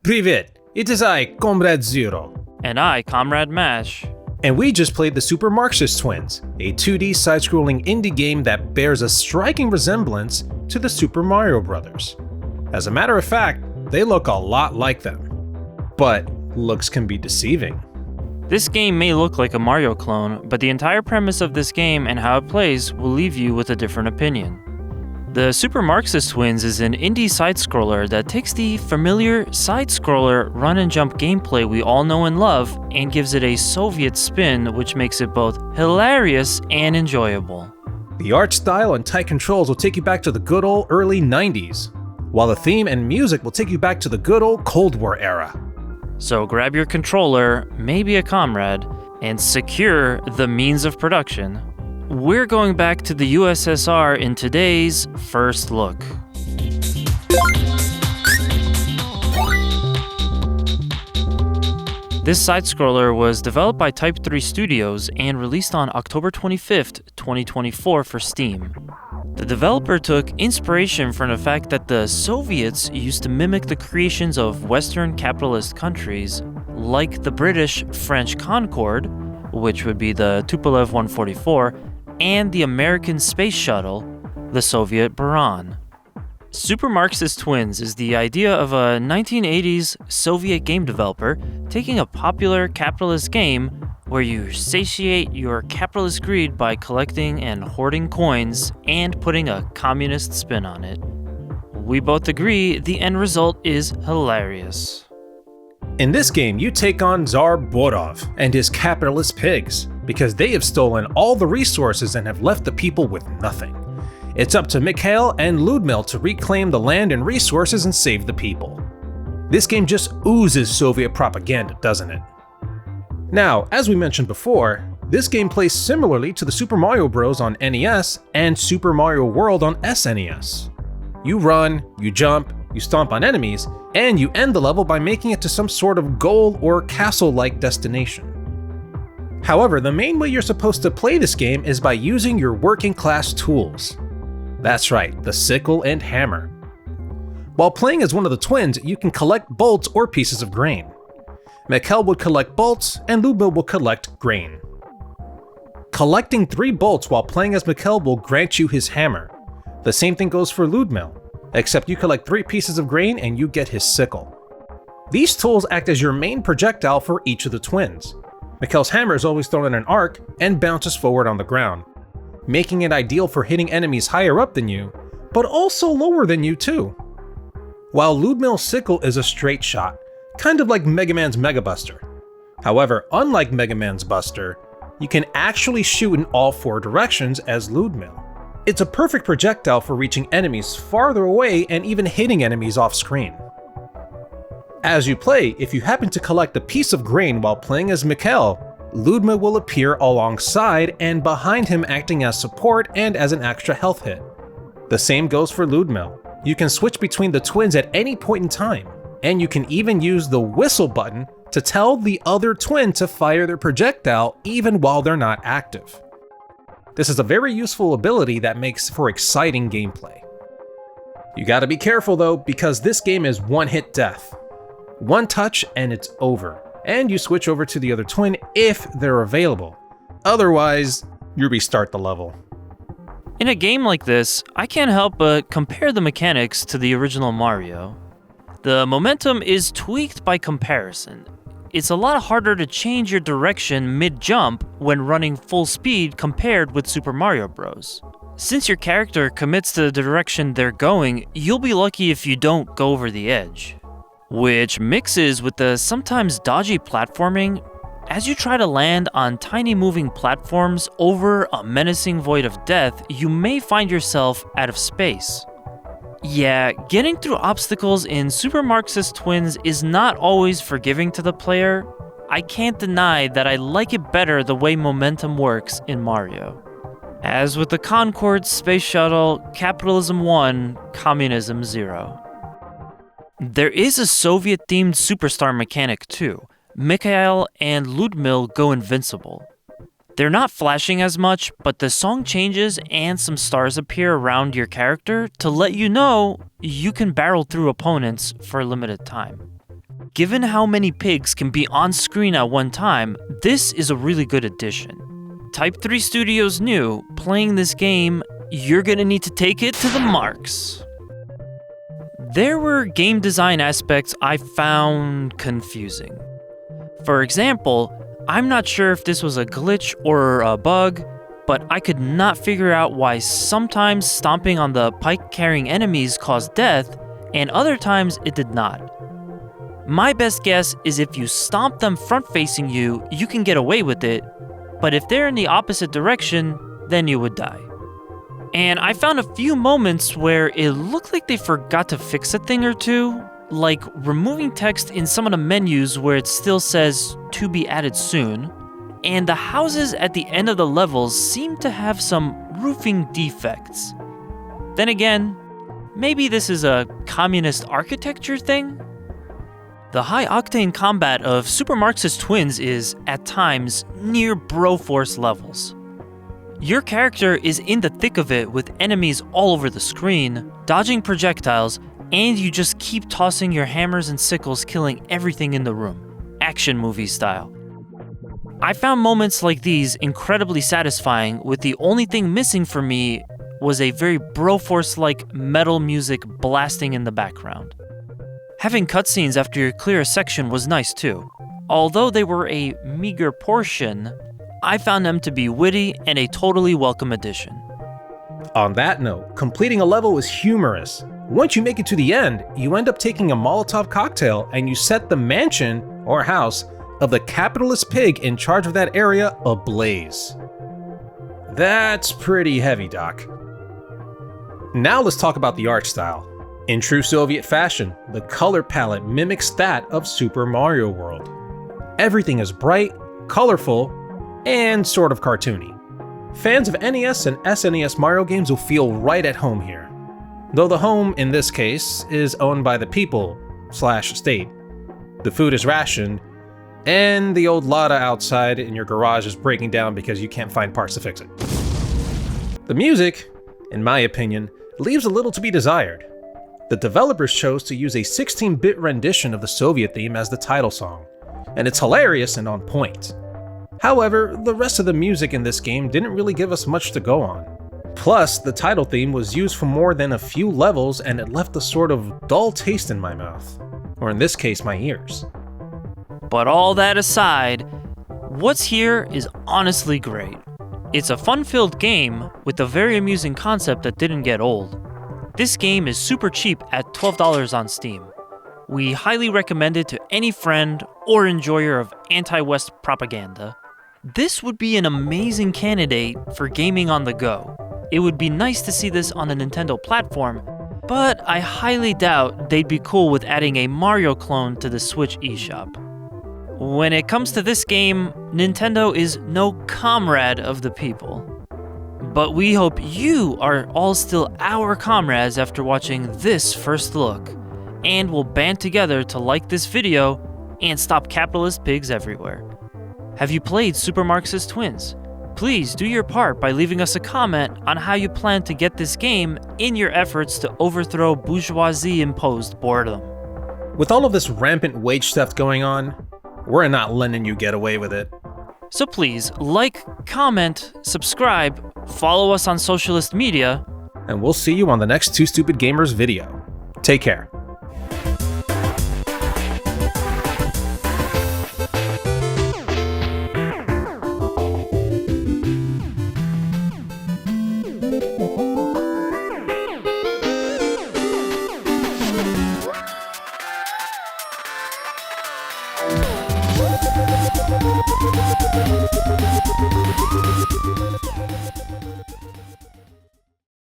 Privet, it is I, Comrade Zero. And I, Comrade Mash. And we just played the Super Marxist Twins, a 2D side-scrolling indie game that bears a striking resemblance to the Super Mario Bros. As a matter of fact, they look a lot like them. But looks can be deceiving. This game may look like a Mario clone, but the entire premise of this game and how it plays will leave you with a different opinion. The Super Marxist Twins is an indie side-scroller that takes the familiar side-scroller run-and-jump gameplay we all know and love and gives it a Soviet spin, which makes it both hilarious and enjoyable. The art style and tight controls will take you back to the good old early 90s, while the theme and music will take you back to the good old Cold War era. So grab your controller, maybe a comrade, and secure the means of production. We're going back to the USSR in today's First Look. This side-scroller was developed by Type 3 Studios and released on October 25th, 2024 for Steam. The developer took inspiration from the fact that the Soviets used to mimic the creations of Western capitalist countries, like the British French Concorde, which would be the Tupolev 144, and the American Space Shuttle, the Soviet Buran. Super Marxist Twins is the idea of a 1980s Soviet game developer taking a popular capitalist game where you satiate your capitalist greed by collecting and hoarding coins and putting a communist spin on it. We both agree the end result is hilarious. In this game, you take on Tsar Borov and his capitalist pigs, because they have stolen all the resources and have left the people with nothing. It's up to Mikhail and Ludmil to reclaim the land and resources and save the people. This game just oozes Soviet propaganda, doesn't it? Now, as we mentioned before, this game plays similarly to the Super Mario Bros. On NES and Super Mario World on SNES. You run, you jump, you stomp on enemies, and you end the level by making it to some sort of goal or castle-like destination. However, the main way you're supposed to play this game is by using your working-class tools. That's right, the sickle and hammer. While playing as one of the twins, you can collect bolts or pieces of grain. Mikhail would collect bolts, and Ludmil will collect grain. Collecting 3 bolts while playing as Mikhail will grant you his hammer. The same thing goes for Ludmil, except you collect 3 pieces of grain and you get his sickle. These tools act as your main projectile for each of the twins. Mikhail's hammer is always thrown in an arc and bounces forward on the ground, making it ideal for hitting enemies higher up than you, but also lower than you too. While Ludmil's sickle is a straight shot, kind of like Mega Man's Mega Buster. However, unlike Mega Man's Buster, you can actually shoot in all 4 directions as Ludmil. It's a perfect projectile for reaching enemies farther away and even hitting enemies off screen. As you play, if you happen to collect a piece of grain while playing as Mikhail, Ludmil will appear alongside and behind him, acting as support and as an extra health hit. The same goes for Ludmil. You can switch between the twins at any point in time, and you can even use the whistle button to tell the other twin to fire their projectile even while they're not active. This is a very useful ability that makes for exciting gameplay. You gotta be careful though, because this game is one-hit death. One touch and it's over, and you switch over to the other twin if they're available. Otherwise, you restart the level. In a game like this, I can't help but compare the mechanics to the original Mario. The momentum is tweaked by comparison. It's a lot harder to change your direction mid-jump when running full speed compared with Super Mario Bros. Since your character commits to the direction they're going, you'll be lucky if you don't go over the edge. Which mixes with the sometimes dodgy platforming. As you try to land on tiny moving platforms over a menacing void of death, you may find yourself out of space. Yeah, getting through obstacles in Super Marxist Twins is not always forgiving to the player. I can't deny that I like it better the way momentum works in Mario. As with the Concorde, Space Shuttle, Capitalism 1, Communism 0. There is a Soviet-themed superstar mechanic too. Mikhail and Ludmil go invincible. They're not flashing as much, but the song changes and some stars appear around your character to let you know you can barrel through opponents for a limited time. given how many pigs can be on screen at one time, this is a really good addition. Type 3 Studios knew, playing this game, you're gonna need to take it to the marks. There were game design aspects I found confusing. For example, I'm not sure if this was a glitch or a bug, but I could not figure out why sometimes stomping on the pike-carrying enemies caused death, and other times it did not. My best guess is if you stomp them front-facing you, you can get away with it, but if they're in the opposite direction, then you would die. And I found a few moments where it looked like they forgot to fix a thing or two, like removing text in some of the menus where it still says "to be added soon," and the houses at the end of the levels seem to have some roofing defects. Then again, maybe this is a communist architecture thing? The high-octane combat of Super Marxist Twins is, at times, near Broforce levels. Your character is in the thick of it with enemies all over the screen, dodging projectiles, and you just keep tossing your hammers and sickles, killing everything in the room, action movie style. I found moments like these incredibly satisfying, with the only thing missing for me was a very Broforce-like metal music blasting in the background. Having cutscenes after you clear a section was nice too. Although they were a meager portion, I found them to be witty and a totally welcome addition. On that note, completing a level is humorous. Once you make it to the end, you end up taking a Molotov cocktail and you set the mansion, or house, of the capitalist pig in charge of that area ablaze. That's pretty heavy, Doc. Now let's talk about the art style. In true Soviet fashion, the color palette mimics that of Super Mario World. Everything is bright, colorful, and sort of cartoony. Fans of NES and SNES Mario games will feel right at home here. Though the home, in this case, is owned by the people/state. The food is rationed, and the old Lada outside in your garage is breaking down because you can't find parts to fix it. The music, in my opinion, leaves a little to be desired. The developers chose to use a 16-bit rendition of the Soviet theme as the title song, and it's hilarious and on point. However, the rest of the music in this game didn't really give us much to go on. Plus, the title theme was used for more than a few levels and it left a sort of dull taste in my mouth. Or in this case, my ears. But all that aside, what's here is honestly great. It's a fun-filled game with a very amusing concept that didn't get old. This game is super cheap at $12 on Steam. We highly recommend it to any friend or enjoyer of anti-West propaganda. This would be an amazing candidate for gaming on the go. It would be nice to see this on a Nintendo platform, but I highly doubt they'd be cool with adding a Mario clone to the Switch eShop. When it comes to this game, Nintendo is no comrade of the people. But we hope you are all still our comrades after watching this first look, and will band together to like this video and stop capitalist pigs everywhere. Have you played Super Marxist Twins? Please do your part by leaving us a comment on how you plan to get this game in your efforts to overthrow bourgeoisie-imposed boredom. With all of this rampant wage theft going on, we're not letting you get away with it. So please, like, comment, subscribe, follow us on socialist media, and we'll see you on the next Two Stupid Gamers video. Take care.